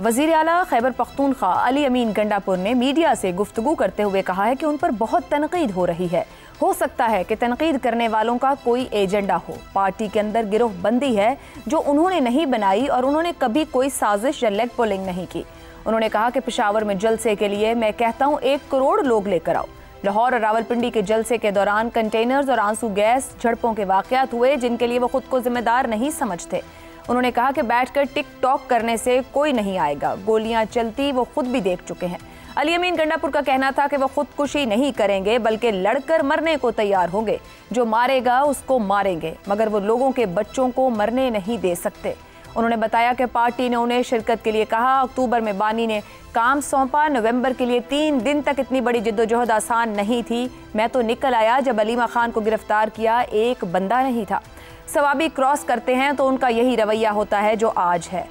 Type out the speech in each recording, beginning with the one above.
وزیر اعلیٰ خیبر پختونخوا علی امین گنڈاپور نے میڈیا سے گفتگو کرتے ہوئے کہا ہے کہ ان پر بہت تنقید ہو رہی ہے. ہو سکتا ہے کہ تنقید کرنے والوں کا کوئی ایجنڈا ہو. پارٹی کے اندر گروہ بندی ہے جو انہوں نے نہیں بنائی اور انہوں نے کبھی کوئی سازش یا لیگ پولنگ نہیں کی. انہوں نے کہا کہ پشاور میں جلسے کے لیے میں کہتا ہوں 1 کروڑ لوگ لے کر آؤ. لاہور اور راولپنڈی کے جلسے کے دوران کنٹینرز اور آنسو گیس جھڑپوں کے واقعات ہوئے جن کے لیے وہ خود کو ذمہ دار نہیں سمجھتے. انہوں نے کہا کہ بیٹھ کر ٹک ٹاک کرنے سے کوئی نہیں آئے گا. گولیاں چلتی وہ خود بھی دیکھ چکے ہیں. علی امین گنڈاپور کا کہنا تھا کہ وہ خودکشی نہیں کریں گے بلکہ لڑ کر مرنے کو تیار ہوں گے. جو مارے گا اس کو ماریں گے مگر وہ لوگوں کے بچوں کو مرنے نہیں دے سکتے. انہوں نے بتایا کہ پارٹی نے انہیں شرکت کے لیے کہا. اکتوبر میں بانی نے کام سونپا. نومبر کے لیے 3 دن تک اتنی بڑی جدوجہد آسان نہیں تھی. میں تو نکل آیا جب علیمہ خان کو گرفتار کیا ایک بندہ نہیں تھا. ثوابی کراس کرتے ہیں تو ان کا یہی رویہ ہوتا ہے جو آج ہے.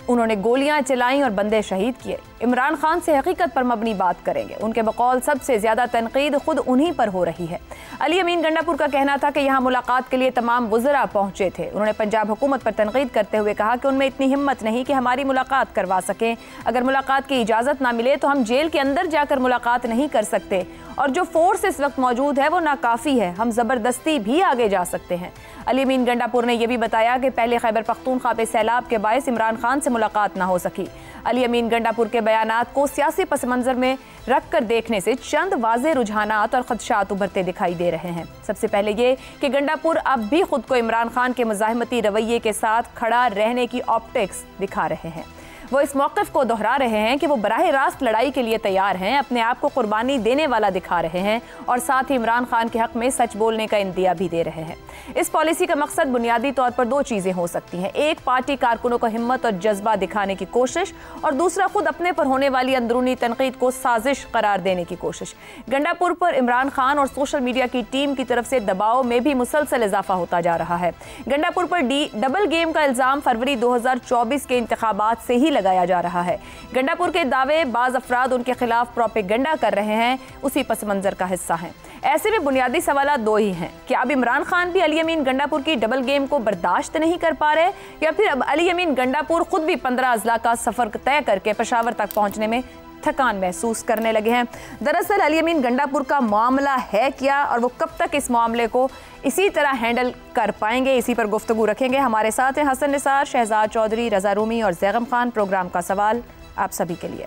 انہوں نے گولیاں چلائیں اور بندے شہید کیے. عمران خان سے حقیقت پر مبنی بات کریں گے. ان کے بقول سب سے زیادہ تنقید خود انہی پر ہو رہی ہے. علی امین گنڈاپور کا کہنا تھا کہ یہاں ملاقات کے لیے تمام وزراء پہنچے تھے. انہوں نے پنجاب حکومت پر تنقید کرتے ہوئے کہا کہ ان میں اتنی ہمت نہیں کہ ہماری ملاقات کروا سکیں. اگر ملاقات کی اجازت نہ ملے تو ہم جیل کے اندر جا کر ملاقات نہیں کر سکتے اور جو فورس اس وقت موجود ہے وہ ناکافی ہے. ہم زبردستی بھی آگے جا سکتے ہیں. علی امین گنڈاپور نے یہ بھی بتایا کہ پہلے خیبر پختونخوا پہ سیلاب کے باعث عمران خان سے ملاقات نہ ہو سکی. علی امین گنڈاپور کے بیانات کو سیاسی پس منظر میں رکھ کر دیکھنے سے چند واضح رجحانات اور خدشات ابھرتے دکھائی دے رہے ہیں. سب سے پہلے یہ کہ گنڈاپور اب بھی خود کو عمران خان کے مزاحمتی رویے کے ساتھ کھڑا رہنے کی آپٹکس دکھا رہے ہیں. وہ اس موقف کو دہرا رہے ہیں کہ وہ براہ راست لڑائی کے لیے تیار ہیں. اپنے آپ کو قربانی دینے والا دکھا رہے ہیں اور ساتھ ہی عمران خان کے حق میں سچ بولنے کا اندیا بھی دے رہے ہیں. اس پالیسی کا مقصد بنیادی طور پر 2 چیزیں ہو سکتی ہیں. ایک پارٹی کارکنوں کو ہمت اور جذبہ دکھانے کی کوشش اور دوسرا خود اپنے پر ہونے والی اندرونی تنقید کو سازش قرار دینے کی کوشش. گنڈاپور پر عمران خان اور سوشل میڈیا کی ٹیم کی طرف سے دباؤ میں بھی مسلسل اضافہ ہوتا جا رہا ہے. گنڈاپور پر ڈبل گیم کا الزام فروری 2024 کے انتخابات سے ہی لگایا جا رہا ہے. گنڈاپور کے دعوے بعض افراد ان کے خلاف پروپیگنڈا کر رہے ہیں اسی پس منظر کا حصہ ہیں. ایسے میں بنیادی سوالات 2 ہی ہیں کہ اب عمران خان بھی علی امین گنڈاپور کی ڈبل گیم کو برداشت نہیں کر پا رہے یا پھر اب علی امین گنڈاپور خود بھی 15 اضلاع کا سفر طے کر کے پشاور تک پہنچنے میں تھکان محسوس کرنے لگے ہیں. دراصل علی امین گنڈاپور کا معاملہ ہے کیا اور وہ کب تک اس معاملے کو اسی طرح ہینڈل کر پائیں گے؟ اسی پر گفتگو رکھیں گے. ہمارے ساتھ ہیں حسن نثار، شہزاد چودھری، رضا رومی اور زیغم خان. پروگرام کا سوال آپ سبھی کے لیے.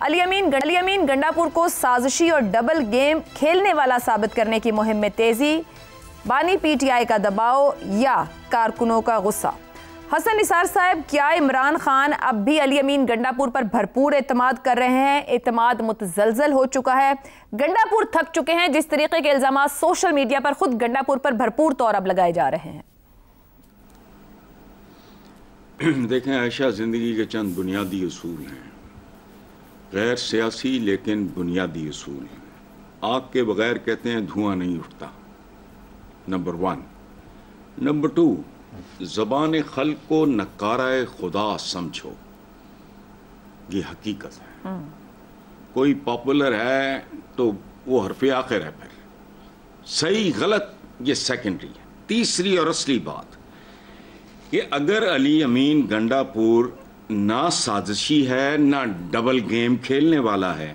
علی امین گنڈاپور کو سازشی اور ڈبل گیم کھیلنے والا ثابت کرنے کی مہم میں تیزی، بانی پی ٹی آئی کا دباؤ یا کارکنوں کا غصہ؟ حسن نثار صاحب، کیا عمران خان اب بھی علی امین گنڈاپور پر بھرپور اعتماد کر رہے ہیں؟ اعتماد متزلزل ہو چکا ہے. گنڈاپور تھک چکے ہیں. جس طریقے کے الزامات سوشل میڈیا پر خود گنڈاپور پر بھرپور طور اب لگائے جا رہے ہیں. دیکھیں عائشہ، زندگی کے چند بنیادی اصول ہیں، غیر سیاسی لیکن بنیادی اصول ہیں. آگ کے بغیر کہتے ہیں دھواں نہیں اٹھتا، نمبر 1. نمبر 2، زبان خلق کو نکارہ خدا سمجھو، یہ حقیقت ہے. کوئی پاپولر ہے تو وہ حرف آخر ہے، پھر صحیح غلط یہ سیکنڈری ہے. تیسری اور اصلی بات کہ اگر علی امین گنڈاپور نہ سازشی ہے نہ ڈبل گیم کھیلنے والا ہے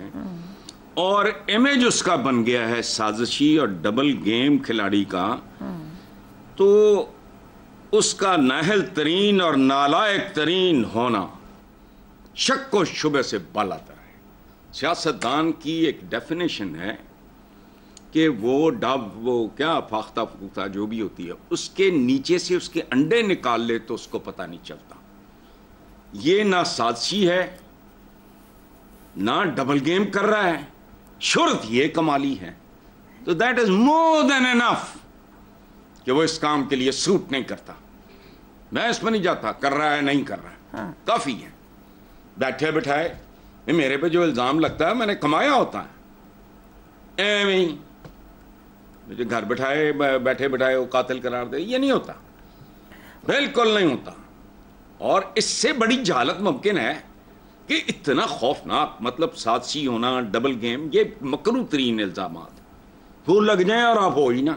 اور امیج اس کا بن گیا ہے سازشی اور ڈبل گیم کھلاڑی کا، تو اس کا نااہل ترین اور نالائق ترین ہونا شک و شبہ سے بالا تر ہے. سیاستدان کی ایک ڈیفینیشن ہے کہ وہ کیا فاختہ فوختہ جو بھی ہوتی ہے اس کے نیچے سے اس کے انڈے نکال لے تو اس کو پتہ نہیں چلتا. یہ نہ سازشی ہے نہ ڈبل گیم کر رہا ہے، شہرت یہ کمالی ہے. تو دیٹ از مور دین انف کہ وہ اس کام کے لیے سوٹ نہیں کرتا. میں اس میں نہیں جاتا کر رہا ہے نہیں کر رہا ہے، کافی ہے. بیٹھے بٹھائے میرے پہ جو الزام لگتا ہے میں نے کمایا ہوتا ہے، ایویں مجھے گھر بیٹھے بٹھائے وہ قاتل قرار دے، یہ نہیں ہوتا، بالکل نہیں ہوتا. اور اس سے بڑی جہالت ممکن ہے کہ اتنا خوفناک، مطلب سازشی ہونا، ڈبل گیم، یہ مکروہ ترین الزامات وہ لگ جائیں اور آپ ہو ہی نا.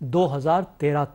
2013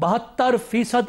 72%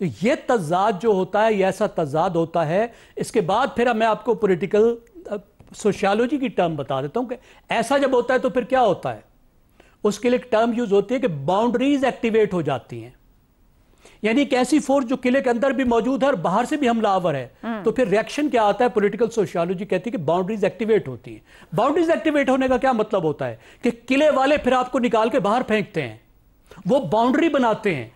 یہ تضاد جو ہوتا ہے، یہ ایسا تضاد ہوتا ہے. اس کے بعد پھر میں آپ کو پولیٹیکل سوشیالوجی کی ٹرم بتا دیتا ہوں کہ ایسا جب ہوتا ہے تو پھر کیا ہوتا ہے. اس کے لیے ایک ٹرم یوز ہوتی ہے کہ باؤنڈریز ایکٹیویٹ ہو جاتی ہیں. یعنی ایک ایسی فورس جو قلعے کے اندر بھی موجود ہے اور باہر سے بھی حملہ آور ہے. تو پھر ریاکشن کیا آتا ہے؟ پولیٹیکل سوشیالوجی کہتی ہے کہ باؤنڈریز ایکٹیویٹ ہوتی ہیں. باؤنڈریز ایکٹیویٹ ہونے کا کیا مطلب ہوتا ہے؟ کہ قلعے والے پھر آپ کو نکال کے باہر پھینکتے ہیں. وہ باؤنڈری بناتے ہیں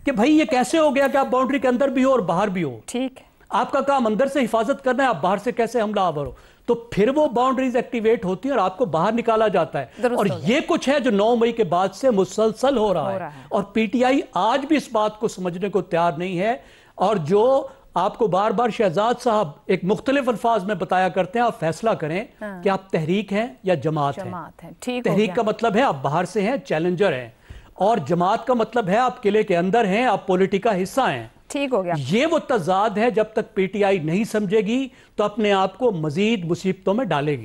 کہ بھائی یہ کیسے ہو گیا کہ آپ باؤنڈری کے اندر بھی ہو اور باہر بھی ہو. ٹھیک ہے، آپ کا کام اندر سے حفاظت کرنا ہے، آپ باہر سے کیسے حملہ آور ہو. تو پھر وہ باؤنڈریز ایکٹیویٹ ہوتی ہیں اور آپ کو باہر نکالا جاتا ہے. اور یہ کچھ ہے جو 9 مئی کے بعد سے مسلسل ہو رہا ہے. اور پی ٹی آئی آج بھی اس بات کو سمجھنے کو تیار نہیں ہے. اور جو آپ کو بار بار شہزاد صاحب ایک مختلف الفاظ میں بتایا کرتے ہیں، آپ فیصلہ کریں کہ آپ تحریک ہیں یا جماعت ہیں. تحریک کا مطلب ہے آپ باہر سے ہیں، چیلنجر ہیں. اور جماعت کا مطلب ہے آپ قلعے کے اندر ہیں، آپ پولیٹی کا حصہ ہیں. ٹھیک ہو گیا. یہ وہ تضاد ہے، جب تک پی ٹی آئی نہیں سمجھے گی تو اپنے آپ کو مزید مصیبتوں میں ڈالے گی.